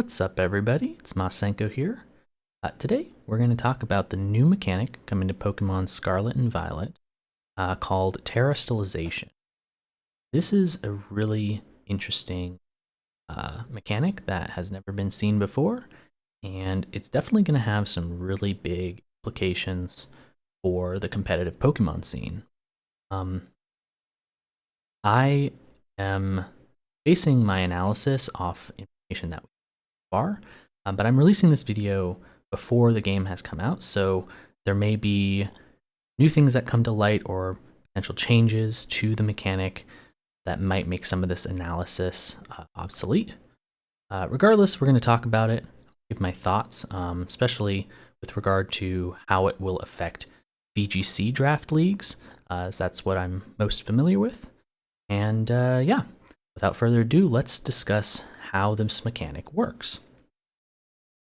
What's up, everybody? It's Masenko here. Today, we're going to talk about the new mechanic coming to Pokemon Scarlet and Violet called Tera. This is a really interesting mechanic that has never been seen before, and it's definitely going to have some really big implications for the competitive Pokemon scene. I am basing my analysis off information that we far, but I'm releasing this video before the game has come out, so there may be new things that come to light or potential changes to the mechanic that might make some of this analysis obsolete. Regardless, we're going to talk about it, give my thoughts, especially with regard to how it will affect VGC draft leagues, as that's what I'm most familiar with. And yeah, without further ado, let's discuss how this mechanic works.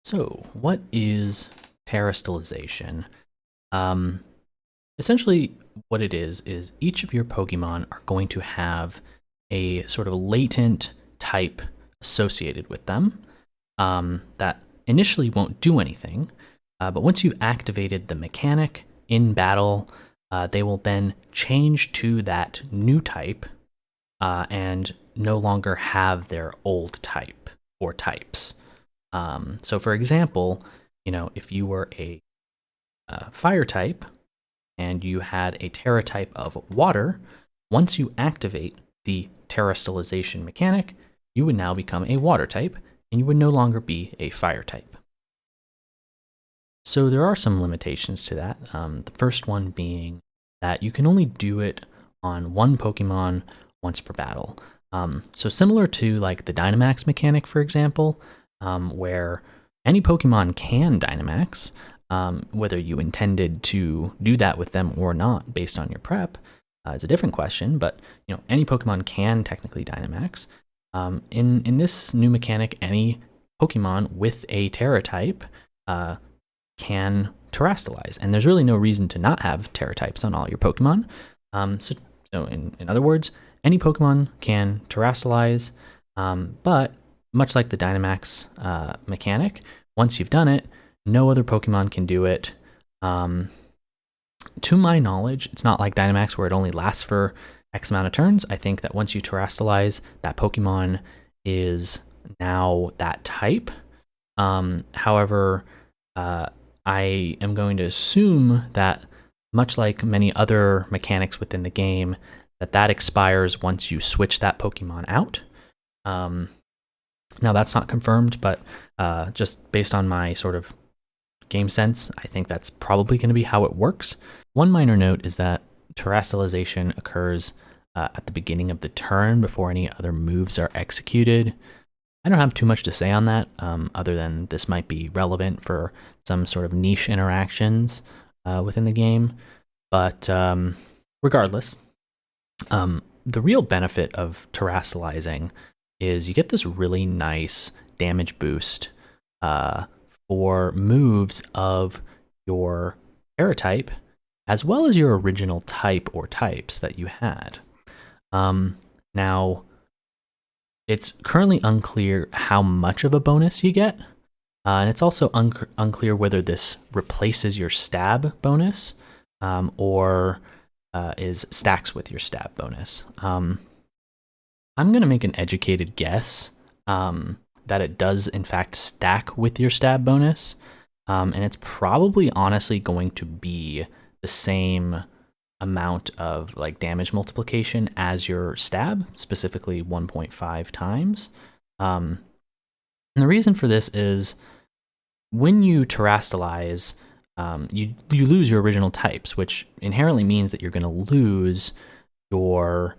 So, what is Tera? Essentially, what it is each of your Pokemon are going to have a sort of latent type associated with them that initially won't do anything, but once you've activated the mechanic in battle, they will then change to that new type and no longer have their old type or types. So for example, if you were a fire type and you had a Tera type of water, once you activate the Tera mechanic, you would now become a water type and you would no longer be a fire type. So there are some limitations to that. The first one being that you can only do it on one Pokemon once per battle. So similar to like the Dynamax mechanic, for example, where any Pokemon can Dynamax, whether you intended to do that with them or not based on your prep is a different question, but any Pokemon can technically Dynamax. In this new mechanic, any Pokemon with a Tera type can Terastallize, and there's really no reason to not have Tera types on all your Pokemon. So in other words, any Pokemon can Terastallize, but much like the Dynamax mechanic, once you've done it, no other Pokemon can do it. To my knowledge, it's not like Dynamax where it only lasts for X amount of turns. I think that once you Terastallize, that Pokemon is now that type. However, I am going to assume that much like many other mechanics within the game, that expires once you switch that Pokemon out. Now that's not confirmed, but just based on my sort of game sense, I think that's probably going to be how it works. One minor note is that Terastallization occurs at the beginning of the turn before any other moves are executed. I don't have too much to say on that, other than this might be relevant for some sort of niche interactions within the game. But regardless, the real benefit of Terastallizing is you get this really nice damage boost for moves of your Tera type, as well as your original type or types that you had. Now, it's currently unclear how much of a bonus you get, and it's also unclear whether this replaces your stab bonus or is stacks with your stab bonus. I'm going to make an educated guess that it does in fact stack with your stab bonus, and it's probably honestly going to be the same amount of like damage multiplication as your stab, specifically 1.5 times. And the reason for this is when you Terastallize, you lose your original types, which inherently means that you're going to lose your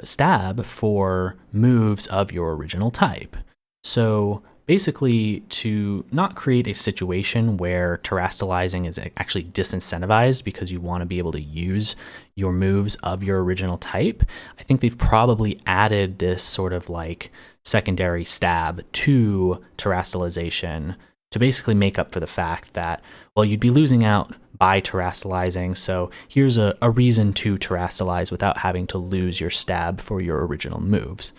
stab for moves of your original type. So basically, to not create a situation where Terastallizing is actually disincentivized because you want to be able to use your moves of your original type, I think they've probably added this sort of like secondary stab to Terastallization to basically make up for the fact that, well, you'd be losing out by Terastallizing, so here's a reason to Terastallize without having to lose your stab for your original moves.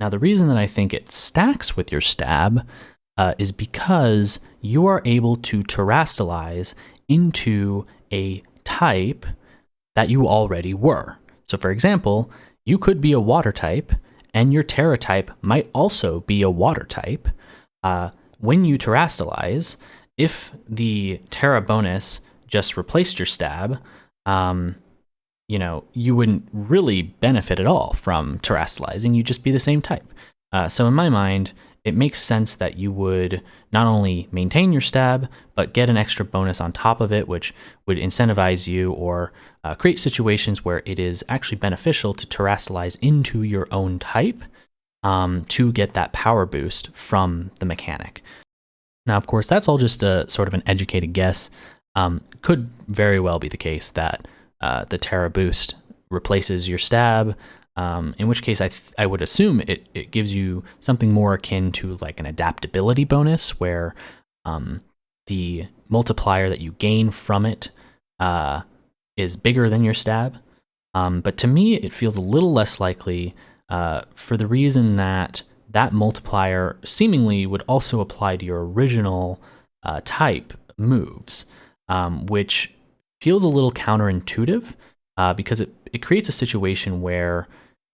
Now, the reason that I think it stacks with your stab is because you are able to terastalize into a type that you already were. So, for example, you could be a water type, and your Tera type might also be a water type. When you terastalize, if the Tera bonus just replaced your stab, you wouldn't really benefit at all from terastalizing. You'd just be the same type. So in my mind, it makes sense that you would not only maintain your stab, but get an extra bonus on top of it, which would incentivize you or create situations where it is actually beneficial to terastalize into your own type to get that power boost from the mechanic. Now, of course, that's all just a sort of an educated guess. Could very well be the case that the Tera boost replaces your stab, in which case I would assume it gives you something more akin to like an adaptability bonus, where the multiplier that you gain from it is bigger than your stab. But to me, it feels a little less likely for the reason that that multiplier seemingly would also apply to your original type moves, which feels a little counterintuitive because it creates a situation where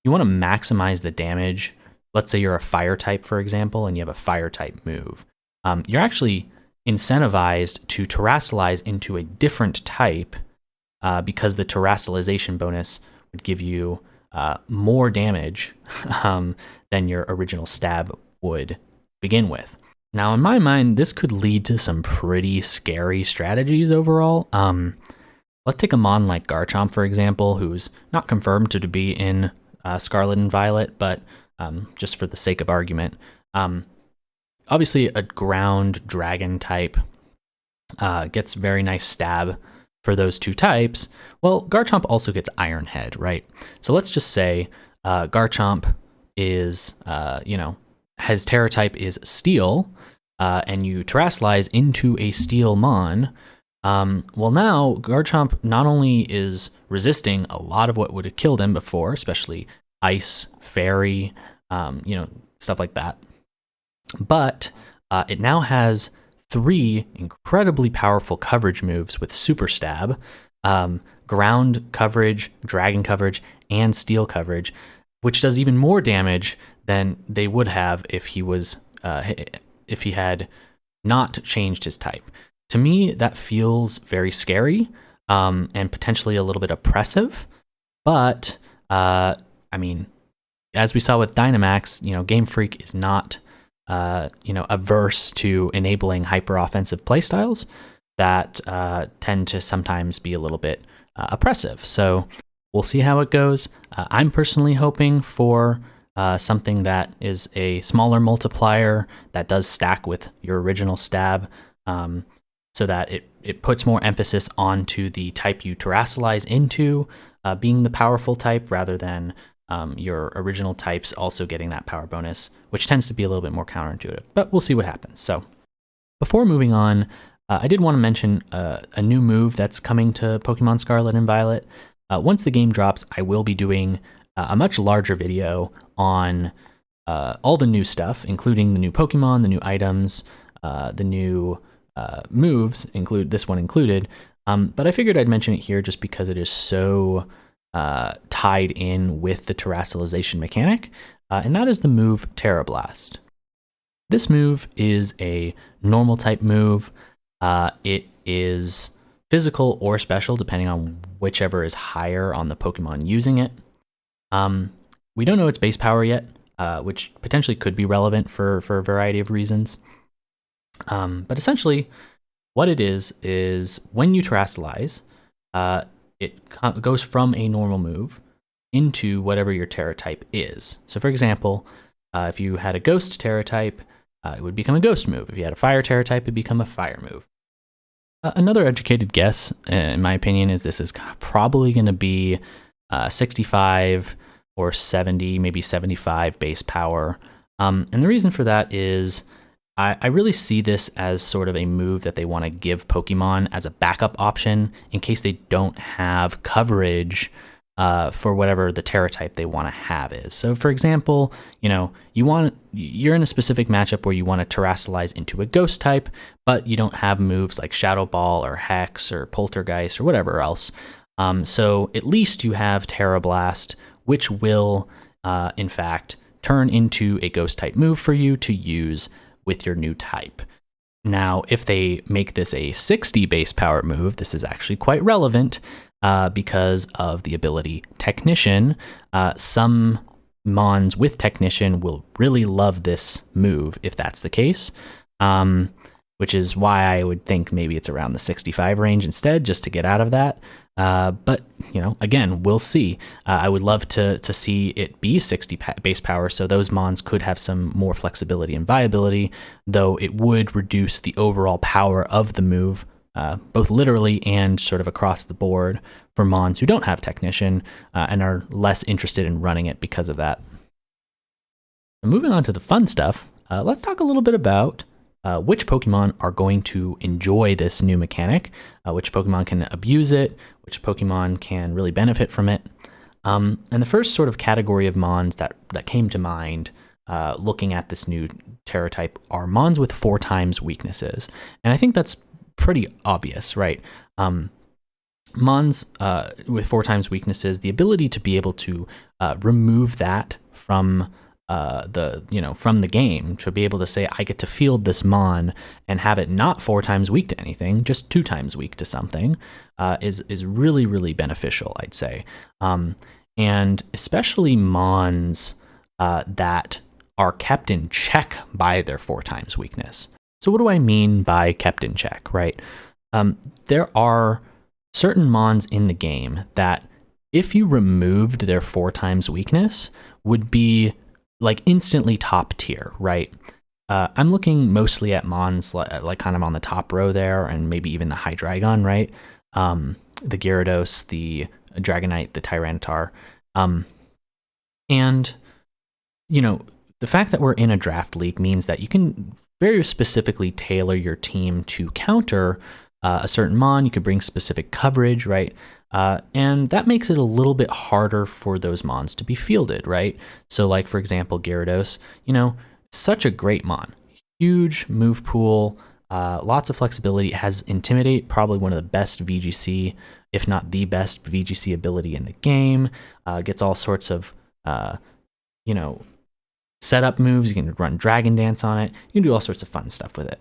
you want to maximize the damage. Let's say you're a fire type, for example, and you have a fire type move. You're actually incentivized to terastalize into a different type because the terastalization bonus would give you more damage than your original stab would begin with. Now, in my mind, this could lead to some pretty scary strategies overall. Let's take a mon like Garchomp, for example, who's not confirmed to be in Scarlet and Violet, but just for the sake of argument, obviously a ground dragon type gets very nice stab for those two types. Well, Garchomp also gets Iron Head, right? So let's just say Garchomp is, his Tera type is Steel, and you terastalize into a Steel Mon. Well, now Garchomp not only is resisting a lot of what would have killed him before, especially Ice, Fairy, stuff like that, but it now has 3 incredibly powerful coverage moves with Super Stab, ground coverage, dragon coverage, and steel coverage, which does even more damage than they would have if he had not changed his type. To me, that feels very scary and potentially a little bit oppressive. But as we saw with Dynamax, Game Freak is not averse to enabling hyper offensive playstyles that tend to sometimes be a little bit oppressive. So we'll see how it goes. I'm personally hoping for something that is a smaller multiplier that does stack with your original stab, so that it puts more emphasis onto the type you terastalize into being the powerful type rather than your original types also getting that power bonus, which tends to be a little bit more counterintuitive. But we'll see what happens. So before moving on, I did want to mention a new move that's coming to Pokemon Scarlet and Violet. Once the game drops, I will be doing a much larger video on all the new stuff, including the new Pokemon, the new items, the new moves, this one included. But I figured I'd mention it here just because it is so tied in with the terastalization mechanic, and that is the move Tera Blast. This move is a normal type move. It is physical or special, depending on whichever is higher on the Pokemon using it. We don't know its base power yet, which potentially could be relevant for a variety of reasons. But essentially, what it is when you terastalize, it goes from a normal move into whatever your Tera type is. So for example, if you had a Ghost Tera type, it would become a Ghost move. If you had a Fire Tera type, it'd become a Fire move. Another educated guess, in my opinion, is this is probably going to be 65 or 70, maybe 75 base power. And the reason for that is I really see this as sort of a move that they want to give Pokemon as a backup option in case they don't have coverage for whatever the Tera type they want to have is. So, for example, you're in a specific matchup where you want to terrestrialize into a ghost type, but you don't have moves like Shadow Ball or Hex or Poltergeist or whatever else. So at least you have Tera Blast, which will, in fact, turn into a ghost type move for you to use with your new type. Now, if they make this a 60 base power move, this is actually quite relevant because of the ability Technician. Some Mons with Technician will really love this move if that's the case, which is why I would think maybe it's around the 65 range instead, just to get out of that. But, again, we'll see. I would love to see it be 60 base power, so those Mons could have some more flexibility and viability, though it would reduce the overall power of the move, both literally and sort of across the board for Mons who don't have Technician and are less interested in running it because of that. Moving on to the fun stuff, let's talk a little bit about which Pokemon are going to enjoy this new mechanic, which Pokemon can abuse it, which Pokemon can really benefit from it. And the first sort of category of Mons that came to mind looking at this new Tera type are Mons with 4 times weaknesses. And I think that's pretty obvious, right? Mons with 4 times weaknesses, the ability to be able to remove that from from the game, to be able to say, I get to field this Mon and have it not 4 times weak to anything, just 2 times weak to something, is really, really beneficial, I'd say. And especially Mons that are kept in check by their 4 times weakness. So what do I mean by kept in check, right? There are certain Mons in the game that if you removed their 4 times weakness would be like instantly top tier, right? I'm looking mostly at Mons like kind of on the top row there, and maybe even the Hydreigon, right? The Gyarados, the Dragonite, the Tyranitar. And, the fact that we're in a draft league means that you can very specifically tailor your team to counter a certain Mon. You could bring specific coverage, right? And that makes it a little bit harder for those Mons to be fielded, right? So like, for example, Gyarados, such a great Mon. Huge move pool, lots of flexibility. It has Intimidate, probably one of the best VGC, if not the best VGC ability in the game. Gets all sorts of, setup moves. You can run Dragon Dance on it. You can do all sorts of fun stuff with it.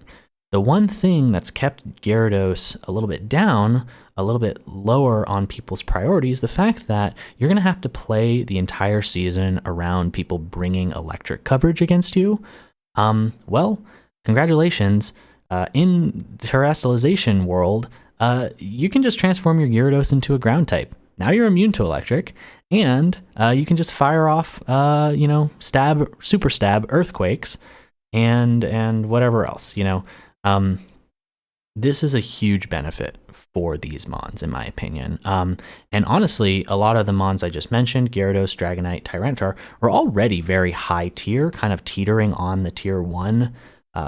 The one thing that's kept Gyarados a little bit down, a little bit lower on people's priorities, the fact that you're going to have to play the entire season around people bringing electric coverage against you. Well, congratulations. In terrestrialization world, you can just transform your Gyarados into a ground type. Now you're immune to electric, and you can just fire off, super stab earthquakes and whatever else, This is a huge benefit for these Mons, in my opinion. And honestly, a lot of the Mons I just mentioned, Gyarados, Dragonite, Tyranitar, are already very high tier, kind of teetering on the tier 1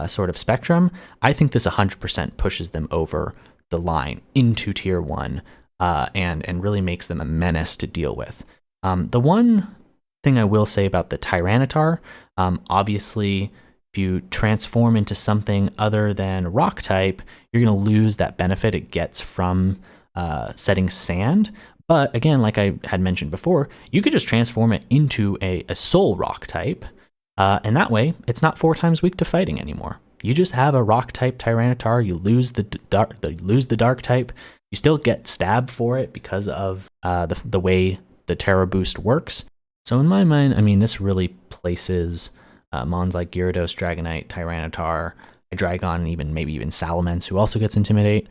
sort of spectrum. I think this 100% pushes them over the line into tier 1 and really makes them a menace to deal with. The one thing I will say about the Tyranitar, obviously, if you transform into something other than rock type, you're going to lose that benefit it gets from setting sand. But again, like I had mentioned before, you could just transform it into a soul rock type. And that way, it's not 4 times weak to fighting anymore. You just have a rock type Tyranitar. You lose the dark type. You still get stabbed for it because of the way the Tera boost works. So in my mind, this really places Mons like Gyarados, Dragonite, Tyranitar, Hydreigon, and maybe even Salamence, who also gets Intimidate,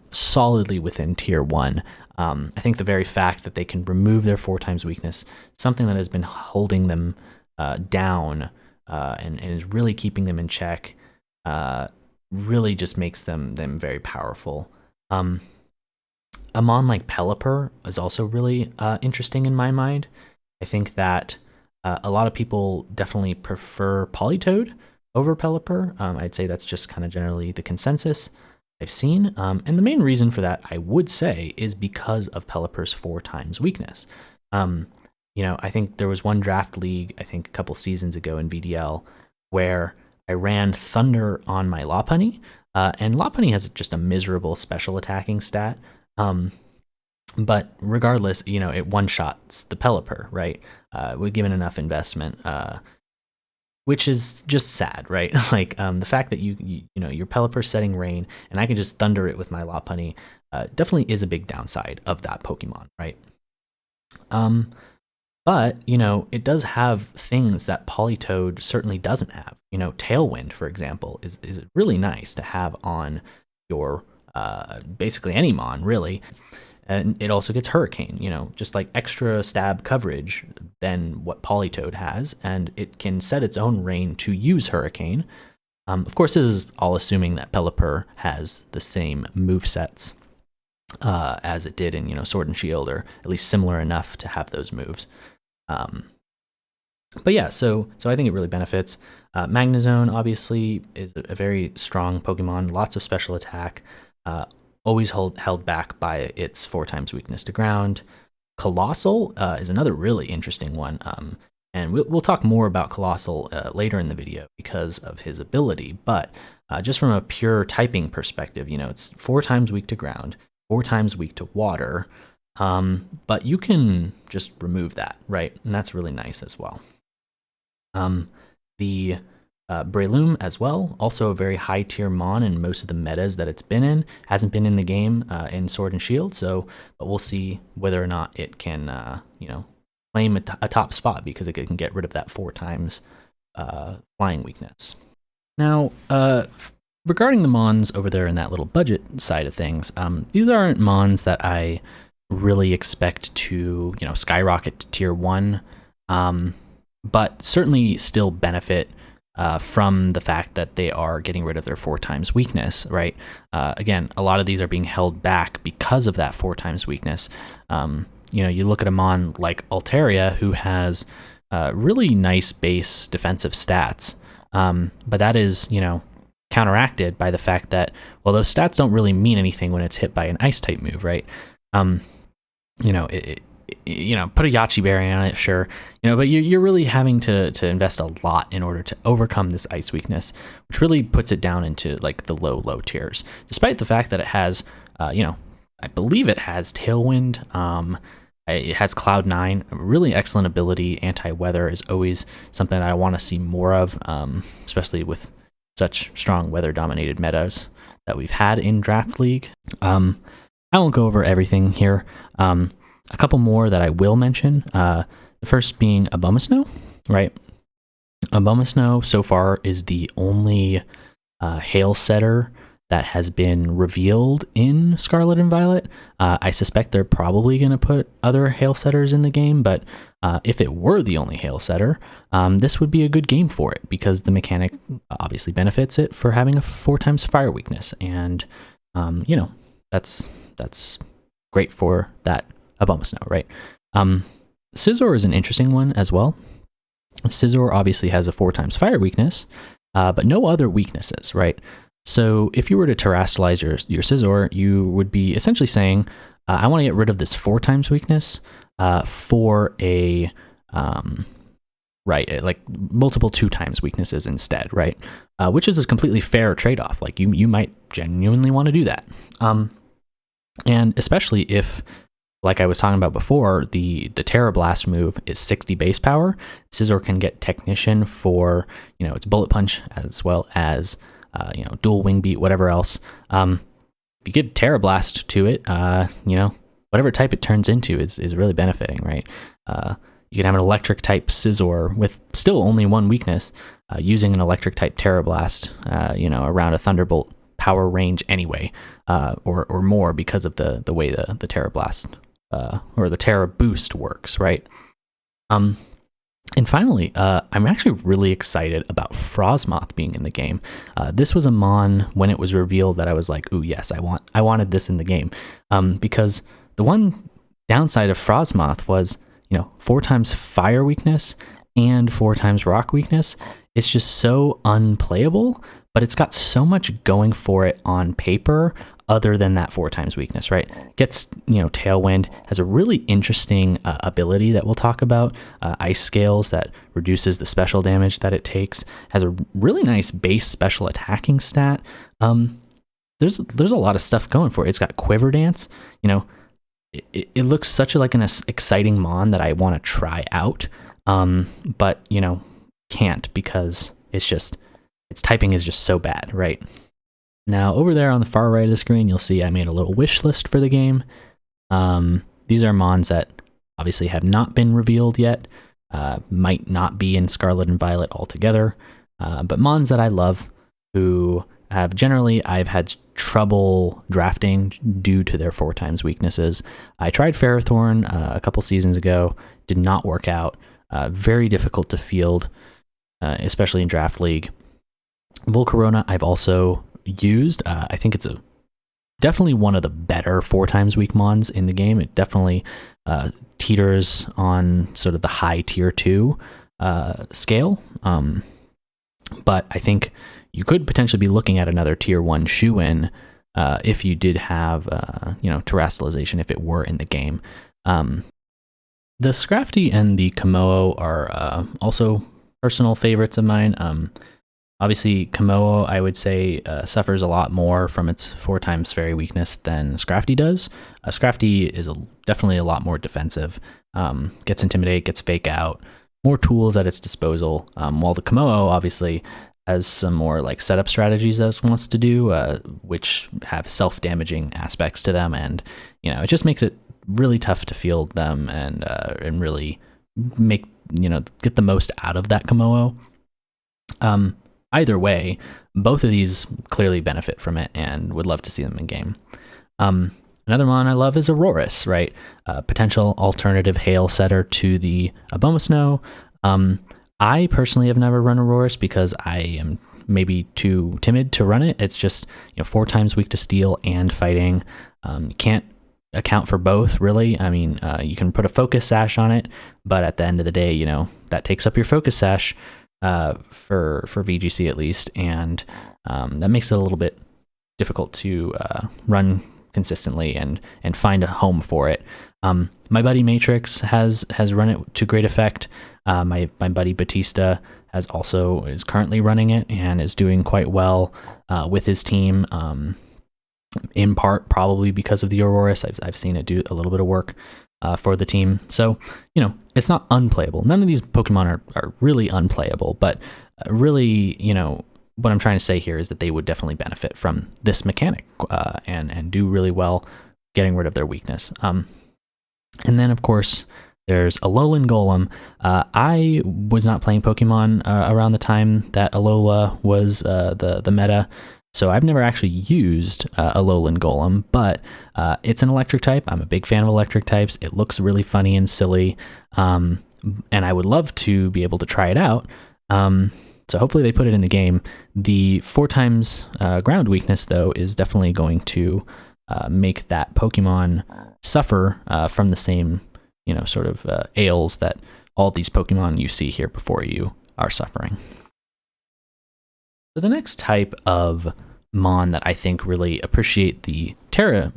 solidly within tier 1. I think the very fact that they can remove their 4 times weakness, something that has been holding them down and is really keeping them in check, really just makes them very powerful. A Mon like Pelipper is also really interesting in my mind. I think that a lot of people definitely prefer Politoed over Pelipper. I'd say that's just kind of generally the consensus. I've seen. And the main reason for that, I would say, is because of Pelipper's 4x weakness. I think there was one draft league, I think a couple seasons ago in VDL, where I ran Thunder on my Lopunny, and Lopunny has just a miserable special attacking stat. But regardless, it one-shots the Pelipper, right? We're given enough investment, which is just sad, right? Like the fact that your Pelipper setting rain, and I can just Thunder it with my Lopunny, definitely is a big downside of that Pokemon, right? But, it does have things that Politoed certainly doesn't have. Tailwind, for example, is really nice to have on your basically any Mon, really. And it also gets Hurricane, just like extra stab coverage than what Politoed has, and it can set its own rain to use Hurricane. Of course, this is all assuming that Pelipper has the same movesets as it did in Sword and Shield, or at least similar enough to have those moves. But yeah, so I think it really benefits. Magnezone obviously is a very strong Pokemon, lots of special attack, always held back by its 4x weakness to ground. Colossal is another really interesting one, and we'll talk more about Colossal later in the video because of his ability, but just from a pure typing perspective, it's 4x weak to ground, 4x weak to water, but you can just remove that, right? And that's really nice as well. The Breloom as well, also a very high tier Mon in most of the metas that it's been in. Hasn't been in the game in Sword and Shield, but we'll see whether or not it can, claim a top spot because it can get rid of that 4x flying weakness. Now, regarding the Mons over there in that little budget side of things, these aren't Mons that I really expect to, skyrocket to tier 1, but certainly still benefit from the fact that they are getting rid of their 4x weakness, right? Again, a lot of these are being held back because of that 4x weakness. You look at a Mon like Altaria, who has really nice base defensive stats, but that is, counteracted by the fact that, well, those stats don't really mean anything when it's hit by an ice type move, right? Put a Yachi Berry on it, sure, but you're really having to invest a lot in order to overcome this ice weakness, which really puts it down into like the low tiers, despite the fact that it has, I believe it has Tailwind, it has Cloud 9, a really excellent ability. Anti-weather is always something that I want to see more of, especially with such strong weather-dominated metas that we've had in Draft League. I won't go over everything here. A couple more that I will mention. The first being Abomasnow, right? Abomasnow so far is the only hail setter that has been revealed in Scarlet and Violet. I suspect they're probably going to put other hail setters in the game, but if it were the only hail setter, this would be a good game for it because the mechanic obviously benefits it for having a 4x fire weakness, and that's great for that Abomasnow, right? Scizor is an interesting one as well. Scizor obviously has a 4x fire weakness, but no other weaknesses, right? So if you were to terrestrialize your Scizor, you would be essentially saying, I want to get rid of this 4x weakness for a, right, like multiple 2x weaknesses instead, right? Which is a completely fair trade-off. Like you might genuinely want to do that. And especially if, like I was talking about before, the Tera Blast move is 60 base power. Scizor can get Technician for, its Bullet Punch as well as, dual Wing Beat, whatever else. If you give Tera Blast to it, whatever type it turns into is really benefiting, right? You can have an electric type Scizor with still only one weakness, using an electric type Tera Blast, around a Thunderbolt power range anyway, or more because of the way the Tera Blast or the Tera Boost works, right? And finally, I'm actually really excited about Frosmoth being in the game. This was a Mon when it was revealed that I was like, ooh, yes, I wanted this in the game, because the one downside of Frosmoth was, 4x fire weakness and 4x rock weakness. It's just so unplayable. but it's got so much going for it on paper other than that 4x weakness, right? Gets, Tailwind, has a really interesting ability that we'll talk about, Ice Scales, that reduces the special damage that it takes, has a really nice base special attacking stat. There's a lot of stuff going for it. It's got Quiver Dance, it looks such like an exciting mon that I want to try out, but, can't because its typing is just so bad, right? Now, over there on the far right of the screen, you'll see I made a little wish list for the game. These are mons that obviously have not been revealed yet, might not be in Scarlet and Violet altogether, but mons that I love, who I've had trouble drafting due to their 4x weaknesses. I tried Ferrothorn a couple seasons ago, did not work out, very difficult to field, especially in Draft League. Volcarona I've also used. I think it's definitely one of the better 4x weak mons in the game. It definitely teeters on sort of the high tier 2 scale, but I think you could potentially be looking at another tier 1 shoe-in if you did have terrestrialization, if it were in the game. The Scrafty and the Komodo are also personal favorites of mine. Obviously, Komodo, I would say, suffers a lot more from its 4x fairy weakness than Scrafty does. Scrafty is definitely a lot more defensive, gets Intimidate, gets Fake Out, more tools at its disposal, while the Komodo obviously has some more like setup strategies that it wants to do, which have self-damaging aspects to them, and it just makes it really tough to field them and really make get the most out of that Komodo. Either way, both of these clearly benefit from it and would love to see them in game. Another one I love is Auroras, right? Potential alternative hail setter to the Abomasnow. I personally have never run Auroras because I am maybe too timid to run it. It's just 4x weak to steel and fighting. You can't account for both, really. I mean, you can put a focus sash on it, but at the end of the day, that takes up your focus sash. For VGC at least, and that makes it a little bit difficult to run consistently and find a home for it. My buddy Matrix has run it to great effect. My buddy Batista is currently running it and is doing quite well with his team. In part, probably because of the Auroras. I've seen it do a little bit of work for the team. So, it's not unplayable. None of these Pokemon are really unplayable, but really, what I'm trying to say here is that they would definitely benefit from this mechanic and do really well getting rid of their weakness. And then, of course, there's Alolan Golem. I was not playing Pokemon around the time that Alola was the meta, so I've never actually used Alolan Golem, but it's an electric type. I'm a big fan of electric types. It looks really funny and silly, and I would love to be able to try it out. So hopefully they put it in the game. The 4x ground weakness, though, is definitely going to make that Pokemon suffer from the same, sort of ails that all these Pokemon you see here before you are suffering. So the next type of mon that I think really appreciate the Tera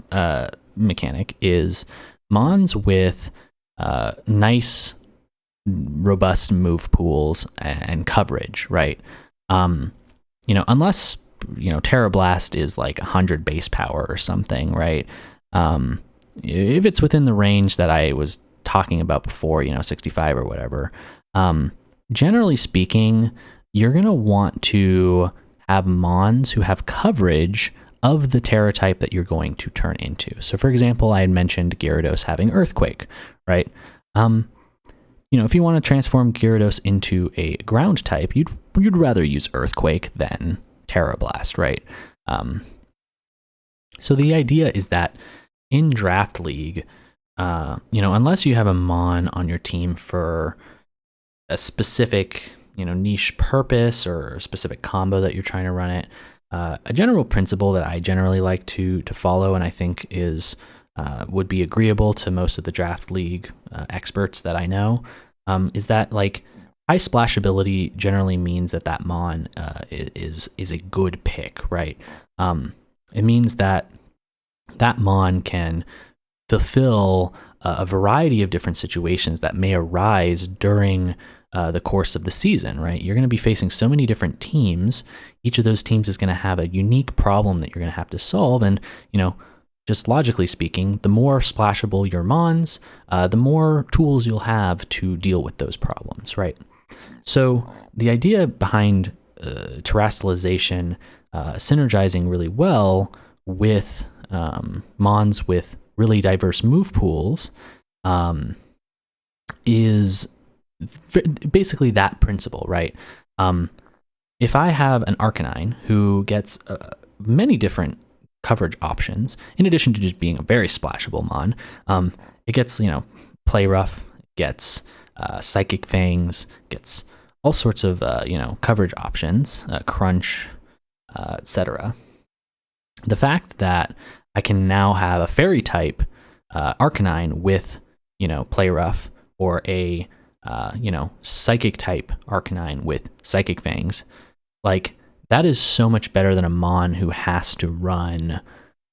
mechanic is mons with nice, robust move pools and coverage, right? Unless Tera Blast is like 100 base power or something, right? If it's within the range that I was talking about before, 65 or whatever, generally speaking, you're going to want to have mons who have coverage of the Tera type that you're going to turn into. So for example, I had mentioned Gyarados having Earthquake, right? If you want to transform Gyarados into a ground type, you'd rather use Earthquake than Tera Blast, right? So the idea is that in Draft League, unless you have a mon on your team for a specific niche purpose or a specific combo that you're trying to run it, a general principle that I generally like to follow, and I think is would be agreeable to most of the Draft League experts that I know, is that like high splashability generally means that that mon is a good pick, right? It means that that mon can fulfill a variety of different situations that may arise during the course of the season, right? You're going to be facing so many different teams. Each of those teams is going to have a unique problem that you're going to have to solve. And, just logically speaking, the more splashable your mons, the more tools you'll have to deal with those problems, right? So the idea behind terrestrialization synergizing really well with mons with really diverse move pools is basically that principle, right? If I have an Arcanine who gets many different coverage options, in addition to just being a very splashable mon, it gets, Play Rough, gets Psychic Fangs, gets all sorts of, coverage options, Crunch, etc. The fact that I can now have a Fairy type Arcanine with, Play Rough, or a, Psychic type Arcanine with Psychic Fangs, like, that is so much better than a mon who has to run,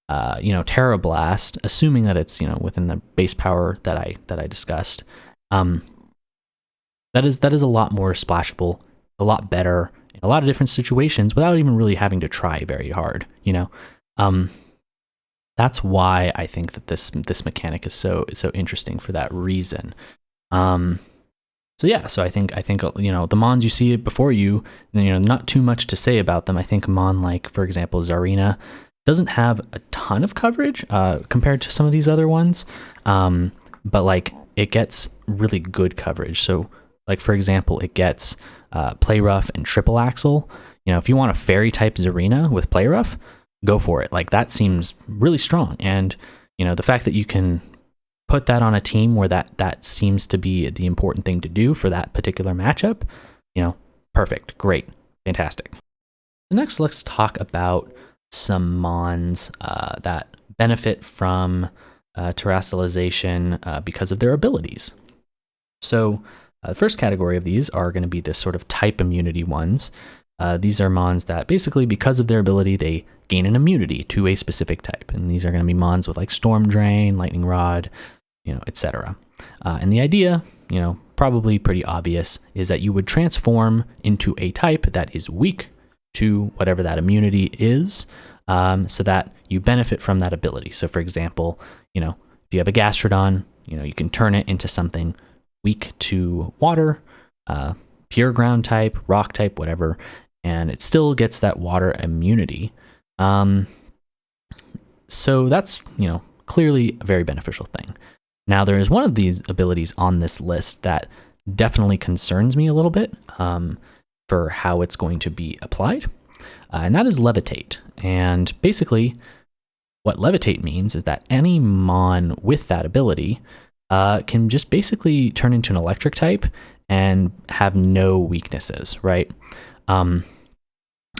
Tera Blast, assuming that it's, within the base power that I discussed. That is a lot more splashable, a lot better in a lot of different situations without even really having to try very hard. That's why I think that this mechanic is so interesting for that reason. So I think the mons you see before you, not too much to say about them. I think a mon like, for example, Zarina doesn't have a ton of coverage compared to some of these other ones, but like it gets really good coverage. So like, for example, it gets Play Rough and Triple Axle. If you want a Fairy type Zarina with Play Rough, go for it. Like, that seems really strong, and the fact that you can put that on a team where that seems to be the important thing to do for that particular matchup, perfect, great, fantastic. Next, let's talk about some mons that benefit from terrestrialization because of their abilities. So the first category of these are going to be this sort of type immunity ones. These are mons that basically, because of their ability, they gain an immunity to a specific type. And these are going to be mons with like Storm Drain, Lightning Rod, etc. And the idea, probably pretty obvious, is that you would transform into a type that is weak to whatever that immunity is, so that you benefit from that ability. So for example, if you have a Gastrodon, you can turn it into something weak to water, pure ground type, rock type, whatever, and it still gets that water immunity. So that's, clearly a very beneficial thing. Now, there is one of these abilities on this list that definitely concerns me a little bit for how it's going to be applied, and that is Levitate. And basically, what Levitate means is that any mon with that ability can just basically turn into an electric type and have no weaknesses, right?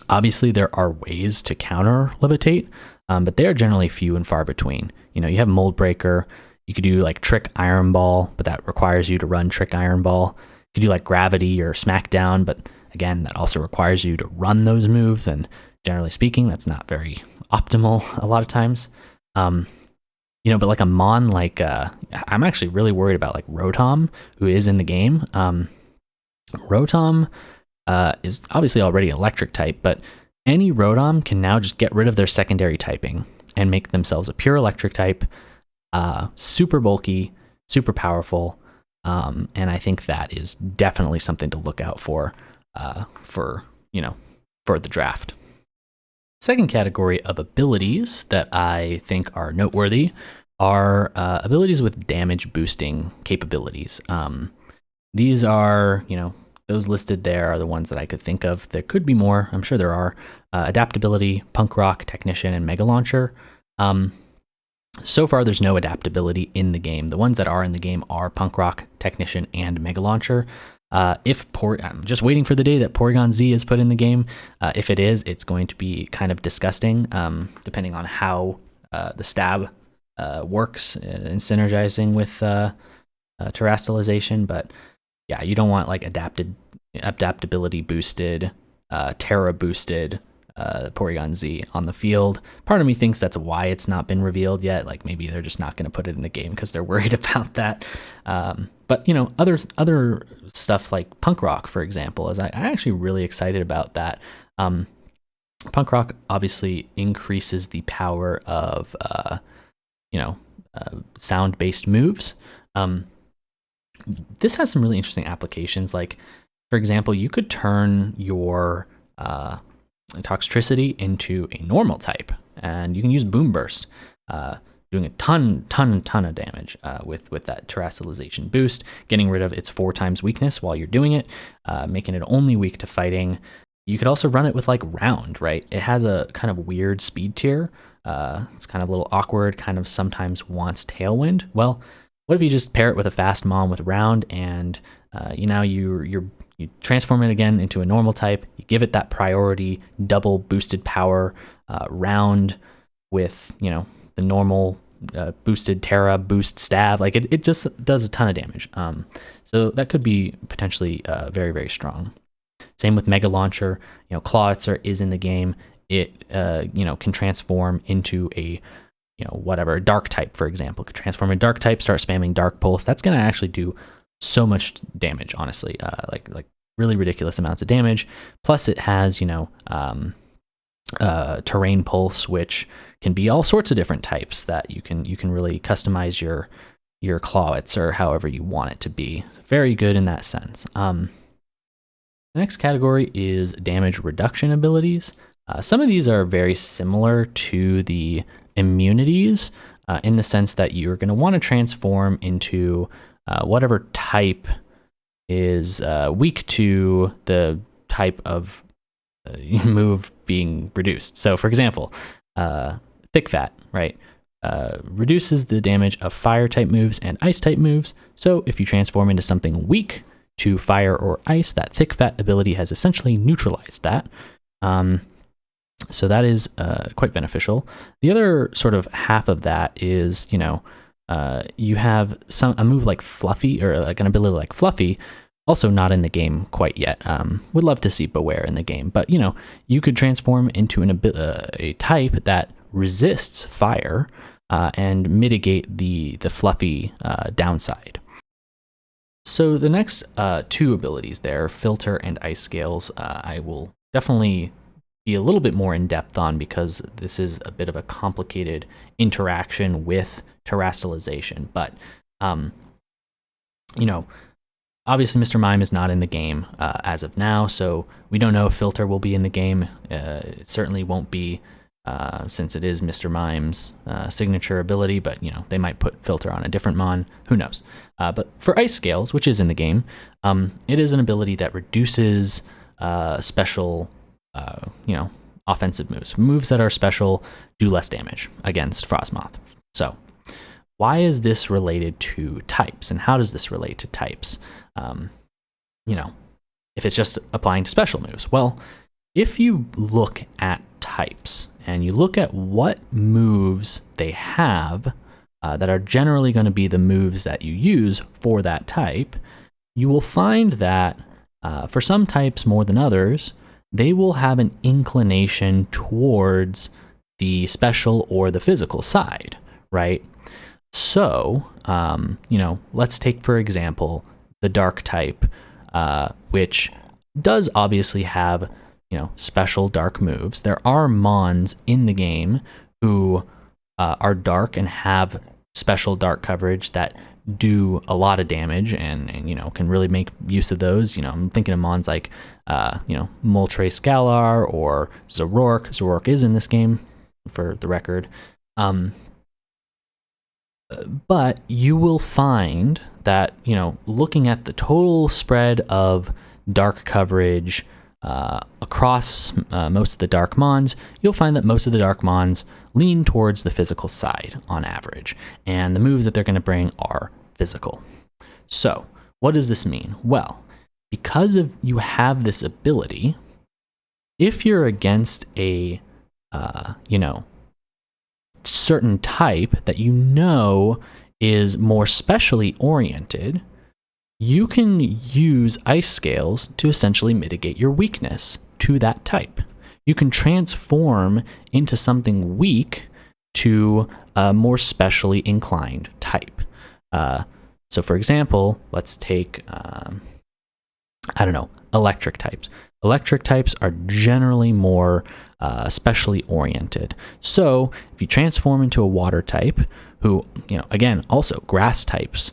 Obviously, there are ways to counter Levitate, but they are generally few and far between. You have Mold Breaker. You could do like Trick Iron Ball, but that requires you to run Trick Iron Ball. You could do like Gravity or Smackdown, but again, that also requires you to run those moves, and generally speaking, that's not very optimal a lot of times. But like a mon, like I'm actually really worried about like Rotom, who is in the game. Rotom is obviously already electric type, but any Rotom can now just get rid of their secondary typing and make themselves a pure electric type, super bulky, super powerful, and I think that is definitely something to look out for the draft. Second category of abilities that I think are noteworthy are abilities with damage boosting capabilities. These are, those listed there are the ones that I could think of. There could be more. I'm sure there are. Adaptability, Punk Rock, Technician, and Mega Launcher. So far, there's no adaptability in the game. The ones that are in the game are Punk Rock, Technician, and Mega Launcher. I'm just waiting for the day that Porygon Z is put in the game. If it is, it's going to be kind of disgusting, depending on how the stab works in synergizing with terrestrialization. But yeah, you don't want like adaptability boosted, Tera boosted Porygon Z on the field. Part of me thinks that's why it's not been revealed yet. Like maybe they're just not going to put it in the game because they're worried about that. But you know, other stuff like Punk Rock, for example, is I'm actually really excited about that. Punk Rock obviously increases the power of sound-based moves. This has some really interesting applications. Like, for example, you could turn your Toxtricity into a normal type, and you can use Boom Burst, doing a ton of damage with that terrestrialization boost, getting rid of its 4 times weakness while you're doing it, making it only weak to fighting. You could also run it with like Round, right? It has a kind of weird speed tier. It's kind of a little awkward, kind of sometimes wants Tailwind. Well, what if you just pair it with a fast Mom with Round, and you transform it again into a normal type, you give it that priority, double boosted power, Round with, the normal boosted Tera boost stab. Like it just does a ton of damage. So that could be potentially very, very strong. Same with Mega Launcher. Clawitzer is in the game. It can transform into a whatever dark type, for example. Could transform a dark type, start spamming Dark Pulse. That's going to actually do so much damage, honestly. Like really ridiculous amounts of damage. Plus, it has Terrain Pulse, which can be all sorts of different types that you can really customize your Clawitzer however you want it to be. Very good in that sense. The next category is damage reduction abilities. Some of these are very similar to the immunities in the sense that you're going to want to transform into whatever type is weak to the type of move being reduced. So, for example, Thick Fat, right? Reduces the damage of fire type moves and ice type moves. So if you transform into something weak to fire or ice, that Thick Fat ability has essentially neutralized that. So that is quite beneficial. The other sort of half of that is, you have a move like Fluffy, or like an ability like Fluffy, also not in the game quite yet. Would love to see Beware in the game, but you could transform into a type that resists fire and mitigate the Fluffy downside. So the next 2 abilities there, Filter and Ice Scales, I will definitely be a little bit more in depth on, because this is a bit of a complicated interaction with terrestrialization. But obviously Mr. Mime is not in the game as of now, so we don't know if Filter will be in the game. It certainly won't be, since it is Mr. Mime's signature ability, but they might put Filter on a different mon, who knows. But for Ice Scales, which is in the game, it is an ability that reduces special offensive moves that are special do less damage against Frostmoth. So why is this related to types, and how does this relate to types? If it's just applying to special moves. Well, if you look at types and you look at what moves they have that are generally going to be the moves that you use for that type, you will find that for some types more than others, they will have an inclination towards the special or the physical side, right? So, let's take, for example, the dark type, which does obviously have, special dark moves. There are mons in the game who are dark and have special dark coverage that do a lot of damage and can really make use of those. I'm thinking of mons like Moltres Galar or Zoroark. Zoroark is in this game, for the record. But you will find that, looking at the total spread of dark coverage across most of the dark mons, you'll find that most of the dark mons lean towards the physical side on average, and the moves that they're going to bring are physical. So what does this mean? Well, because you have this ability, if you're against a certain type that is more specially oriented, you can use ice scales to essentially mitigate your weakness to that type. You can transform into something weak to a more specially inclined type. So for example, let's take, electric types. Electric types are generally more specially oriented. So if you transform into a water type, who, again, also grass types,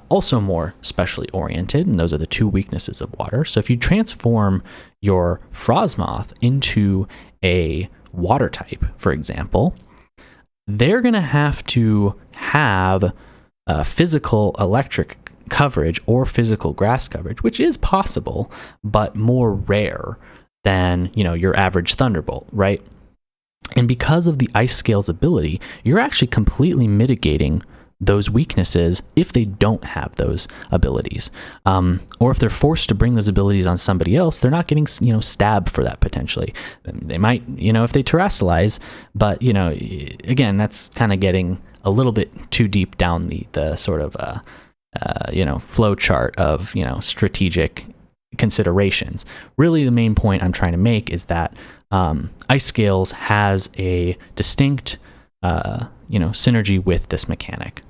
also more specially oriented, and those are the two weaknesses of water. So if you transform your Frostmoth into a water type, for example, they're going to have physical electric coverage or physical grass coverage, which is possible, but more rare than, your average Thunderbolt, right? And because of the Ice Scale's ability, you're actually completely mitigating those weaknesses if they don't have those abilities. Or if they're forced to bring those abilities on somebody else, they're not getting, stabbed for that potentially. They might, if they terrestrialize, but, again, that's kind of getting a little bit too deep down the sort of, flow chart of, strategic considerations. Really, the main point I'm trying to make is that Ice Scales has a distinct, synergy with this mechanic.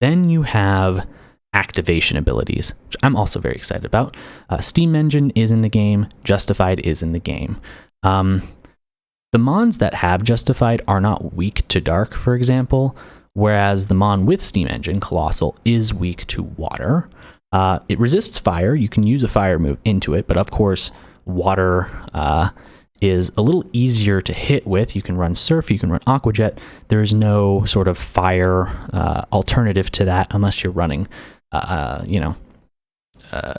Then you have activation abilities, which I'm also very excited about. Steam Engine is in the game. Justified is in the game. The Mons that have Justified are not weak to dark, for example, whereas the Mon with Steam Engine, Colossal, is weak to water. It resists fire. You can use a fire move into it, but of course, water is a little easier to hit with. You can run Surf, you can run Aqua Jet. There's no sort of fire alternative to that unless you're running, I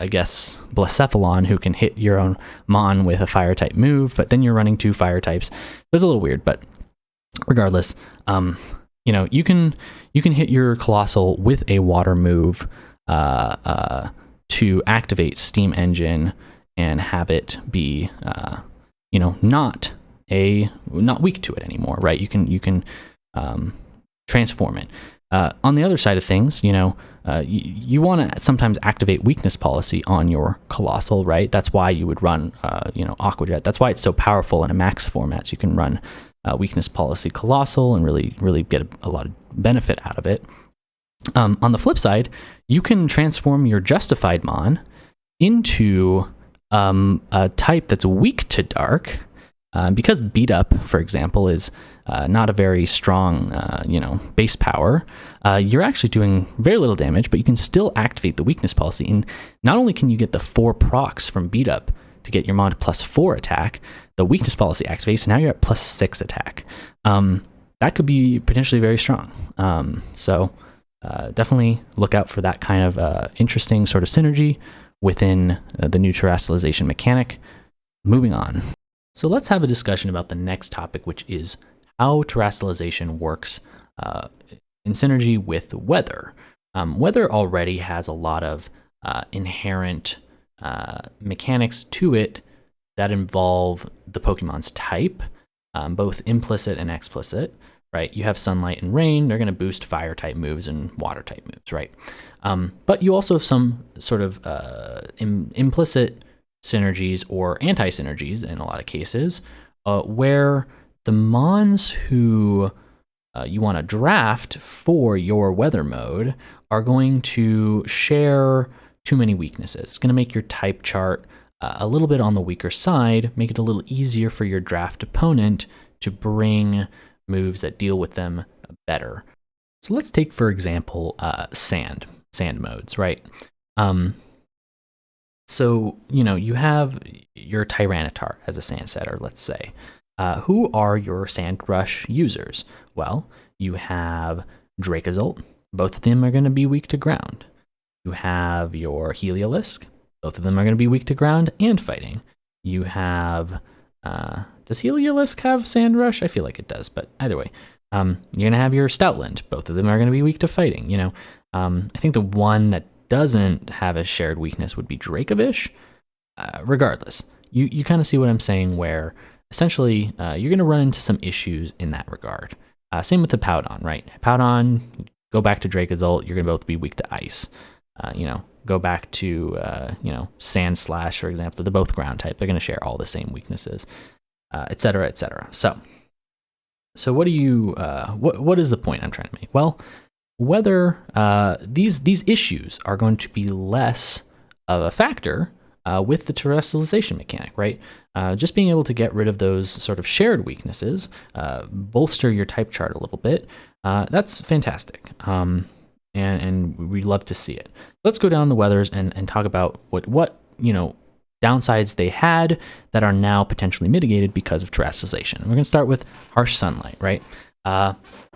guess, Blacephalon, who can hit your own Mon with a fire type move, but then you're running two fire types. It's a little weird, but regardless, you can hit your Colossal with a water move to activate Steam Engine and have it be, not weak to it anymore, right? You can transform it. On the other side of things, you want to sometimes activate weakness policy on your Colossal, right? That's why you would run, Aqua Jet. That's why it's so powerful in a max format. So you can run weakness policy Colossal and really get a lot of benefit out of it. On the flip side, you can transform your Justified Mon into a type that's weak to dark, because Beat Up, for example, is not a very strong, base power. You're actually doing very little damage, but you can still activate the weakness policy. And not only can you get the 4 procs from Beat Up to get your Mon to +4 attack, the weakness policy activates, so now you're at +6 attack. That could be potentially very strong. So definitely look out for that kind of interesting sort of synergy within the new terrestrialization mechanic. Moving on. So let's have a discussion about the next topic, which is how terrestrialization works in synergy with weather. Weather already has a lot of inherent mechanics to it that involve the Pokemon's type, both implicit and explicit, right? You have sunlight and rain, they're going to boost fire type moves and water type moves, right? But you also have some sort of implicit synergies or anti-synergies in a lot of cases, where the Mons who you want to draft for your weather mode are going to share too many weaknesses. It's going to make your type chart a little bit on the weaker side, make it a little easier for your draft opponent to bring moves that deal with them better. So let's take, for example, sand modes, right? So, you have your Tyranitar as a sand setter, let's say. Who are your Sand Rush users? Well, you have Dracozolt. Both of them are going to be weak to ground. You have your Heliolisk. Both of them are going to be weak to ground and fighting. You have... does Heliolisk have Sand Rush? I feel like it does, but either way. You're going to have your Stoutland. Both of them are going to be weak to fighting. I think the one that doesn't have a shared weakness would be Dracovish. Regardless, you kind of see what I'm saying, where essentially you're going to run into some issues in that regard. Same with the Powdon, right? Powdon, go back to Dracozolt, you're going to both be weak to ice. go back to, Sand Slash, for example. They're both ground type. They're going to share all the same weaknesses, et cetera, et cetera. So what do you, what is the point I'm trying to make? Well, whether these issues are going to be less of a factor with the terrestrialization mechanic, right? Just being able to get rid of those sort of shared weaknesses, bolster your type chart a little bit, that's fantastic. And we love to see it. Let's go down the weathers and talk about what downsides they had that are now potentially mitigated because of terrestrialization. We're going to start with harsh sunlight, right?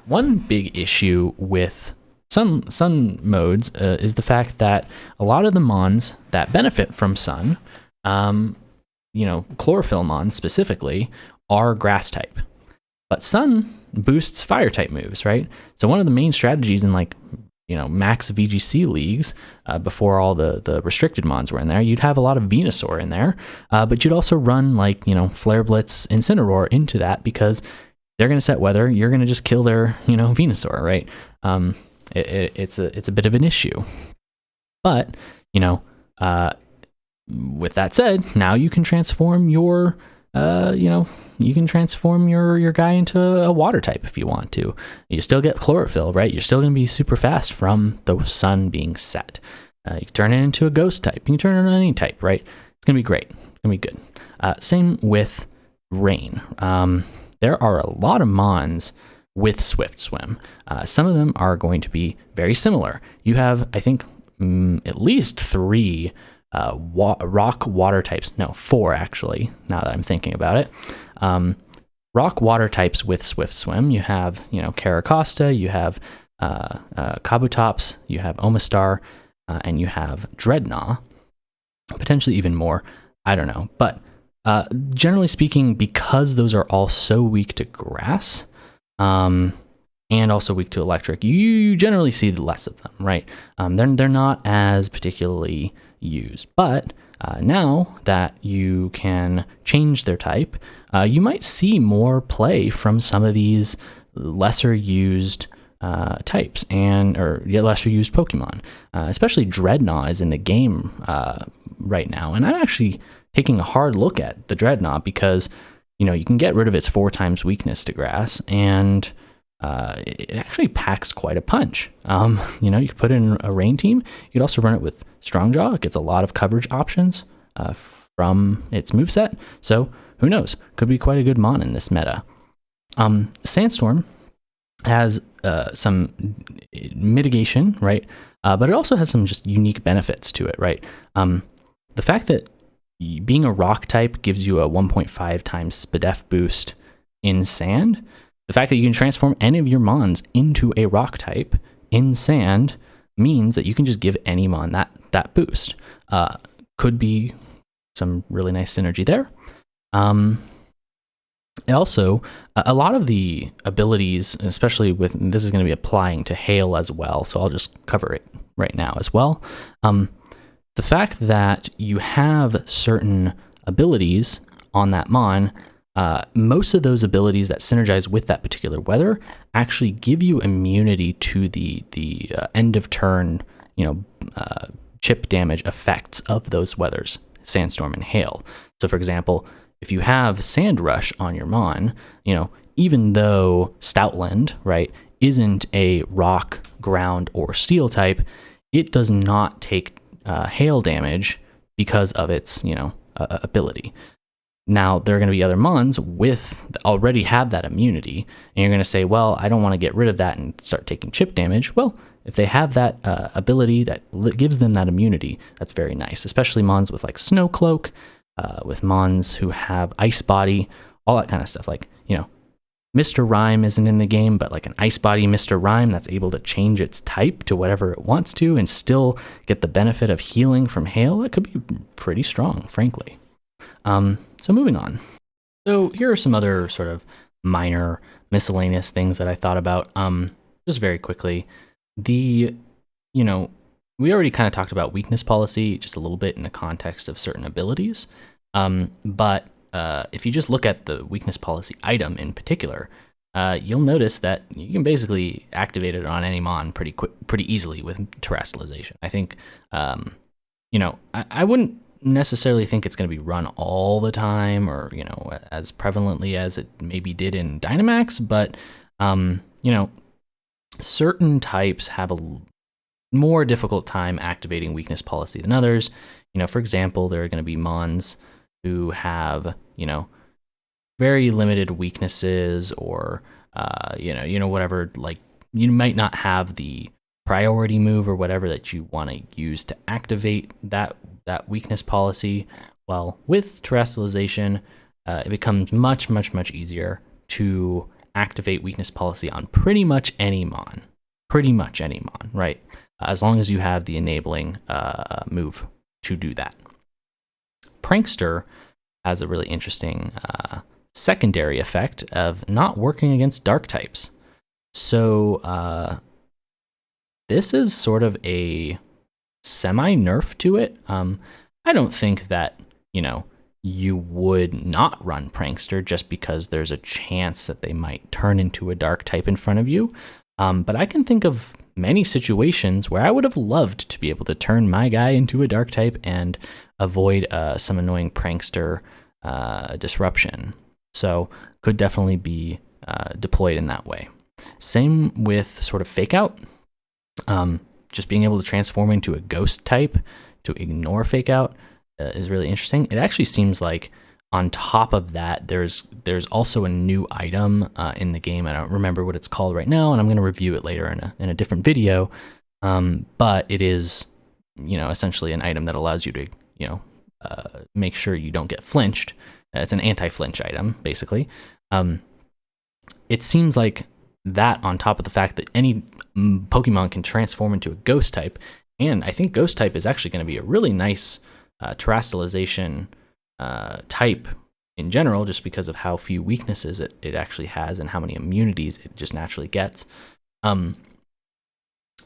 One big issue with sun modes is the fact that a lot of the mons that benefit from sun, chlorophyll mons specifically, are grass type. But sun boosts fire type moves, right? So one of the main strategies in max VGC leagues, before all the restricted mons were in there, you'd have a lot of Venusaur in there, but you'd also run Flare Blitz Incineroar into that because they're going to set weather. You're going to just kill their Venusaur, right? It's a bit of an issue, but with that said, now you can transform your your guy into a water type if you want to. You still get chlorophyll, right? You're still going to be super fast from the sun being set. You can turn it into a ghost type. You can turn it on any type, right? It's going to be great. It's going to be good. Same with rain. There are a lot of mons with Swift Swim. Some of them are going to be very similar. You have, I think, at least 3 rock water types. No, 4 actually, now that I'm thinking about it. Rock water types with Swift Swim. You have, Caracosta, you have Kabutops, you have Omastar, and you have Dreadnought. Potentially even more. I don't know. But generally speaking, because those are all so weak to grass, and also weak to electric, you generally see less of them, right? They're not as particularly used. But now that you can change their type, you might see more play from some of these lesser used types or lesser used Pokemon. Especially Dreadnought is in the game right now, and I'm actually taking a hard look at the Dreadnought because you can get rid of its 4 times weakness to grass, and it actually packs quite a punch. You could put it in a rain team. You could also run it with Strongjaw. It gets a lot of coverage options from its moveset. So who knows? Could be quite a good mon in this meta. Sandstorm has some mitigation, right? But it also has some just unique benefits to it, right? The fact that being a rock type gives you a 1.5 times SPDEF boost in sand. The fact that you can transform any of your mons into a rock type in sand means that you can just give any mon that boost. Could be some really nice synergy there. Also, a lot of the abilities, especially this is going to be applying to hail as well, so I'll just cover it right now as well. The fact that you have certain abilities on that mon, most of those abilities that synergize with that particular weather actually give you immunity to the end of turn, chip damage effects of those weathers, sandstorm and hail. So for example, if you have Sand Rush on your mon, even though Stoutland, right, isn't a rock, ground, or steel type, it does not take hail damage because of its, ability. Now, there are going to be other mons already have that immunity, and you're going to say, well, I don't want to get rid of that and start taking chip damage. Well, if they have that ability that gives them that immunity, that's very nice, especially mons with Snow Cloak, with mons who have Ice Body, all that kind of stuff. Mr. Rhyme isn't in the game, but an Ice Body Mr. Rhyme that's able to change its type to whatever it wants to and still get the benefit of healing from hail, that could be pretty strong, frankly. So moving on. So here are some other sort of minor miscellaneous things that I thought about. Just very quickly, we already kind of talked about weakness policy just a little bit in the context of certain abilities. But if you just look at the weakness policy item in particular, you'll notice that you can basically activate it on any mon pretty easily with terrestrialization. I think, I wouldn't necessarily think it's going to be run all the time or, as prevalently as it maybe did in Dynamax, but, certain types have a more difficult time activating weakness policy than others. For example, there are going to be mons who have, very limited weaknesses or, whatever, like you might not have the priority move or whatever that you want to use to activate that weakness policy. Well, with terrestrialization, it becomes much, much, much easier to activate weakness policy on pretty much any mon, right? As long as you have the enabling move to do that. Prankster has a really interesting secondary effect of not working against dark types. So this is sort of a semi-nerf to it. I don't think that, you would not run Prankster just because there's a chance that they might turn into a dark type in front of you. But I can think of many situations where I would have loved to be able to turn my guy into a dark type and avoid some annoying Prankster disruption. So could definitely be deployed in that way. Same with sort of fake out. Just being able to transform into a ghost type to ignore fake out is really interesting. It actually seems like on top of that, there's also a new item in the game. I don't remember what it's called right now, and I'm going to review it later in a different video. But it is, essentially an item that allows you to, make sure you don't get flinched. It's an anti-flinch item, basically. It seems like that on top of the fact that any Pokemon can transform into a ghost type, and I think ghost type is actually going to be a really nice terrestrialization type in general, just because of how few weaknesses it actually has and how many immunities it just naturally gets.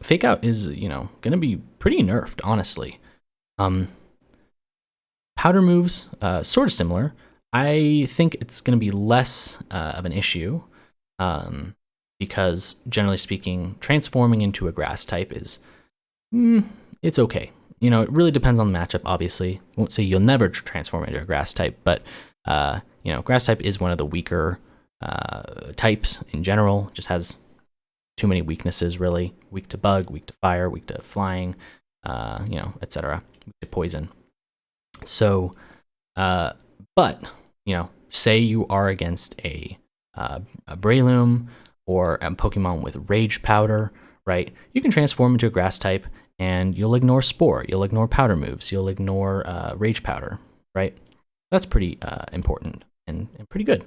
Fake out is, going to be pretty nerfed, honestly. Powder moves, sort of similar. I think it's going to be less of an issue because, generally speaking, transforming into a grass type is, it's okay. It really depends on the matchup, obviously. I won't say you'll never transform into a grass type, but, grass type is one of the weaker types in general. Just has too many weaknesses, really. Weak to bug, weak to fire, weak to flying, etc. Weak to poison. So, but, say you are against a Breloom or a Pokemon with Rage Powder, right? You can transform into a grass type, and you'll ignore Spore, you'll ignore Powder moves, you'll ignore Rage Powder, right? That's pretty important and pretty good.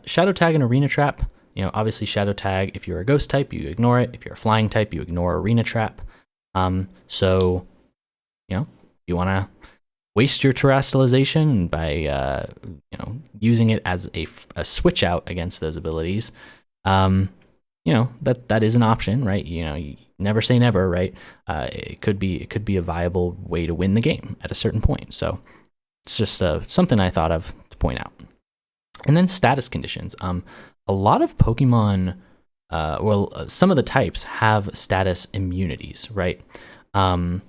Shadow Tag and Arena Trap, obviously Shadow Tag, if you're a Ghost type, you ignore it. If you're a Flying type, you ignore Arena Trap. So, you want to waste your terrestrialization by, using it as a switch out against those abilities. That is an option, right? You never say never, right? It could be a viable way to win the game at a certain point. So it's just something I thought of to point out. And then status conditions. A lot of Pokemon, some of the types have status immunities, right? I'm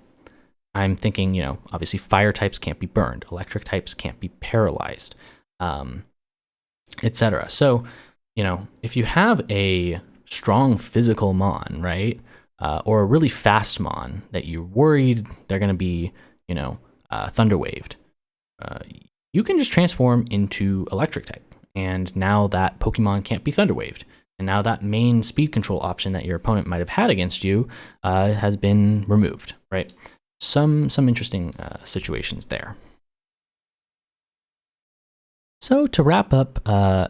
thinking, obviously fire types can't be burned, electric types can't be paralyzed, etc. So, if you have a strong physical mon, right, or a really fast mon that you're worried they're going to be, thunder waved, you can just transform into electric type, and now that Pokemon can't be thunder waved, and now that main speed control option that your opponent might have had against you has been removed, right? Some interesting situations there. So to wrap up, kind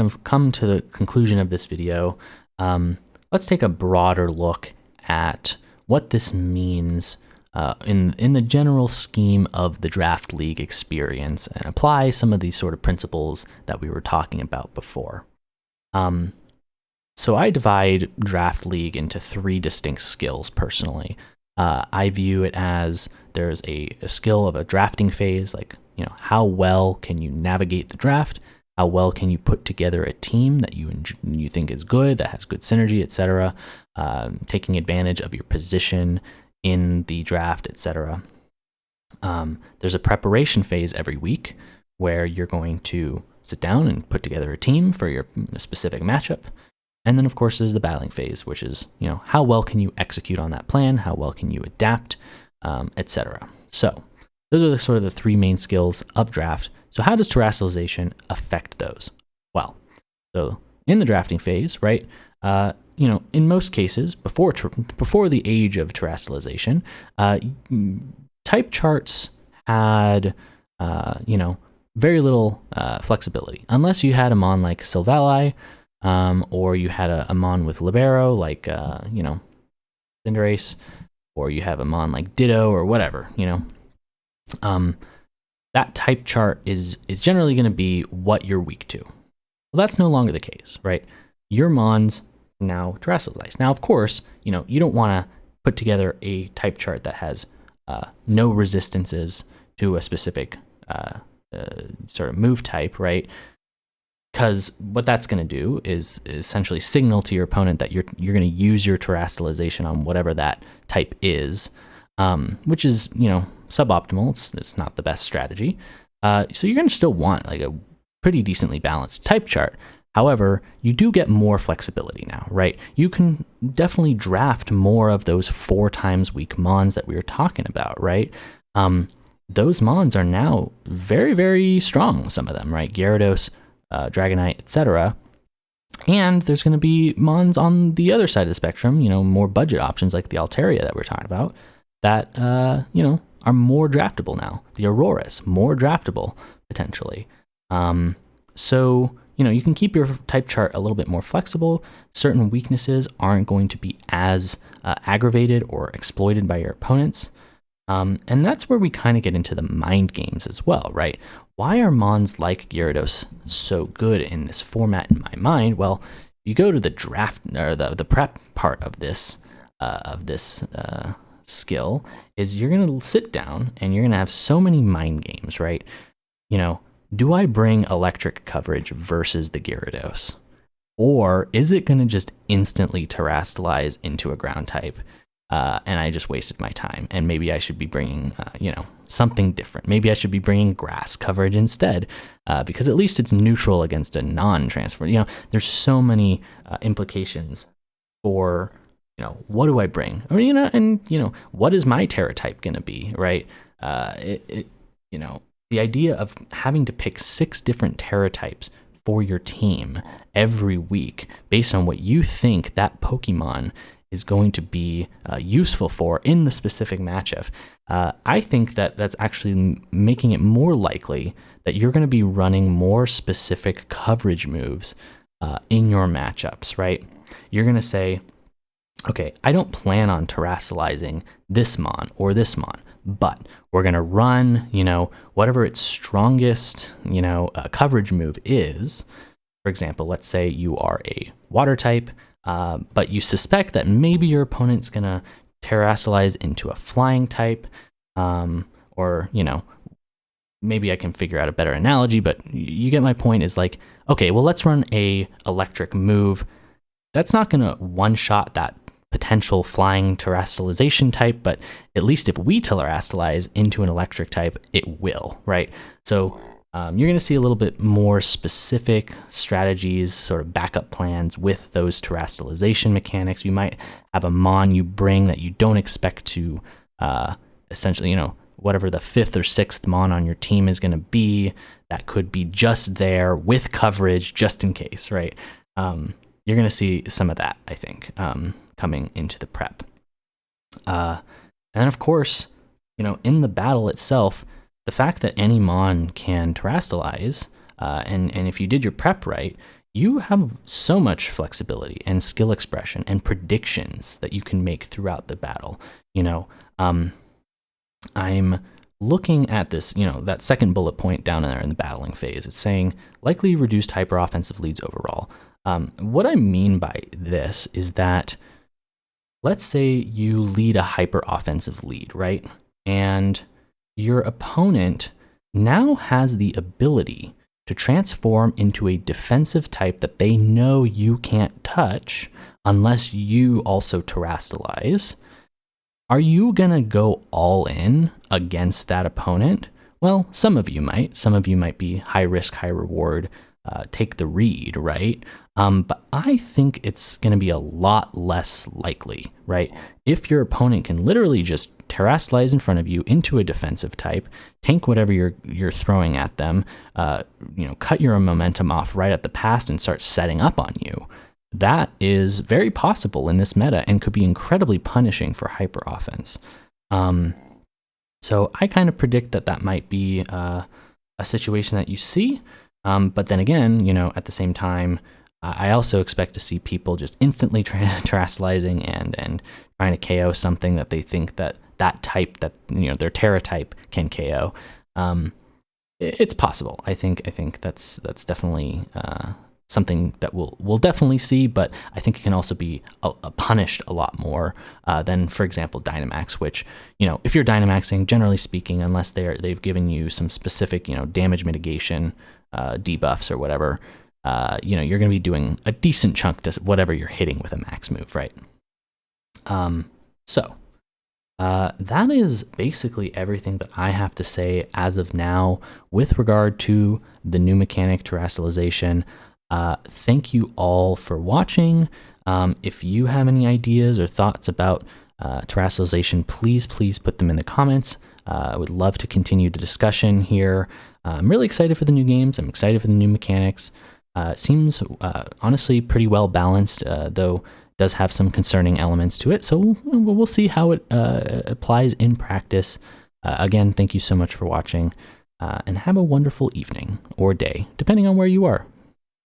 of come to the conclusion of this video, let's take a broader look at what this means in the general scheme of the Draft League experience and apply some of these sort of principles that we were talking about before. So I divide Draft League into 3 distinct skills personally. I view it as there's a skill of a drafting phase, like, how well can you navigate the draft? How well can you put together a team that you think is good, that has good synergy, etc. Taking advantage of your position in the draft, etc. There's a preparation phase every week where you're going to sit down and put together a team for your specific matchup. And then, of course, there's the battling phase, which is, how well can you execute on that plan? How well can you adapt, etc. So those are sort of the three main skills of draft. So how does terrestrialization affect those? Well, so in the drafting phase, right, in most cases, before the age of terrestrialization, type charts had, very little flexibility, unless you had a mon like Sylvali, or you had a mon with Libero, like, Cinderace, or you have a mon like Ditto or whatever, that type chart is generally going to be what you're weak to. Well, that's no longer the case, right? Your mons now terrestrialize. Now, of course, you don't want to put together a type chart that has no resistances to a specific sort of move type, right? Because what that's going to do is essentially signal to your opponent that you're going to use your terrestrialization on whatever that type is, which is suboptimal. It's not the best strategy. So you're going to still want like a pretty decently balanced type chart. However, you do get more flexibility now, right? You can definitely draft more of those 4 times weak mons that we were talking about, right? Those mons are now very, very strong, some of them, right? Gyarados, Dragonite, etc. And there's going to be mons on the other side of the spectrum, more budget options like the Altaria that we're talking about, that, are more draftable now. The Auroras, more draftable, potentially. So, you can keep your type chart a little bit more flexible. Certain weaknesses aren't going to be as aggravated or exploited by your opponents. And that's where we kind of get into the mind games as well, right? Why are mons like Gyarados so good in this format in my mind? Well, you go to the draft or the prep part of this skill is you're going to sit down and you're going to have so many mind games, right? Do I bring electric coverage versus the Gyarados? Or is it going to just instantly terrestrialize into a ground type? And I just wasted my time. And maybe I should be bringing, something different. Maybe I should be bringing grass coverage instead, because at least it's neutral against a non-transfer. There's so many implications for, what do I bring? Or, what is my Tera type going to be, right? The idea of having to pick 6 different Tera types for your team every week based on what you think that Pokemon is going to be useful for in the specific matchup. I think that that's actually making it more likely that you're going to be running more specific coverage moves in your matchups, right? You're going to say, okay, I don't plan on terrestrializing this mon or this mon, but we're going to run, whatever its strongest, coverage move is. For example, let's say you are a water type, but you suspect that maybe your opponent's going to terrestrialize into a flying type, or, maybe I can figure out a better analogy, but you get my point. Is like, okay, well, let's run a electric move. That's not going to one-shot that potential flying terrestrialization type, but at least if we terrestrialize into an electric type, it will, right? So you're going to see a little bit more specific strategies, sort of backup plans with those terrestrialization mechanics. You might have a mon you bring that you don't expect to essentially, whatever the 5th or 6th mon on your team is going to be, that could be just there with coverage just in case, right? You're going to see some of that, I think, coming into the prep. And then, of course, in the battle itself, the fact that any mon can terrestrialize, and if you did your prep right, you have so much flexibility and skill expression and predictions that you can make throughout the battle. I'm looking at this, that second bullet point down there in the battling phase. It's saying likely reduced hyper offensive leads overall. What I mean by this is that, let's say you lead a hyper offensive lead, right? And your opponent now has the ability to transform into a defensive type that they know you can't touch unless you also terastalize, are you going to go all in against that opponent? Well, some of you might. Some of you might be high risk, high reward, take the read, right? But I think it's going to be a lot less likely, right? If your opponent can literally just terastalize in front of you into a defensive type, tank whatever you're throwing at them, cut your momentum off right at the pass and start setting up on you. That is very possible in this meta and could be incredibly punishing for hyper offense. So I kind of predict that might be a situation that you see. But then again, at the same time, I also expect to see people just instantly terastalizing and trying to KO something that they think that type, that their Tera type can KO. It's possible. I think that's definitely something that we'll definitely see, but I think it can also be punished a lot more than, for example, Dynamax, which, if you're Dynamaxing, generally speaking, unless they've given you some specific, damage mitigation debuffs or whatever, you're going to be doing a decent chunk to whatever you're hitting with a max move, right? So that is basically everything that I have to say as of now with regard to the new mechanic, terastallization. Thank you all for watching. If you have any ideas or thoughts about terastallization, please put them in the comments. I would love to continue the discussion here. I'm really excited for the new games. I'm excited for the new mechanics. It seems honestly pretty well balanced, though it does have some concerning elements to it. So we'll see how it applies in practice. Again, thank you so much for watching, and have a wonderful evening or day, depending on where you are.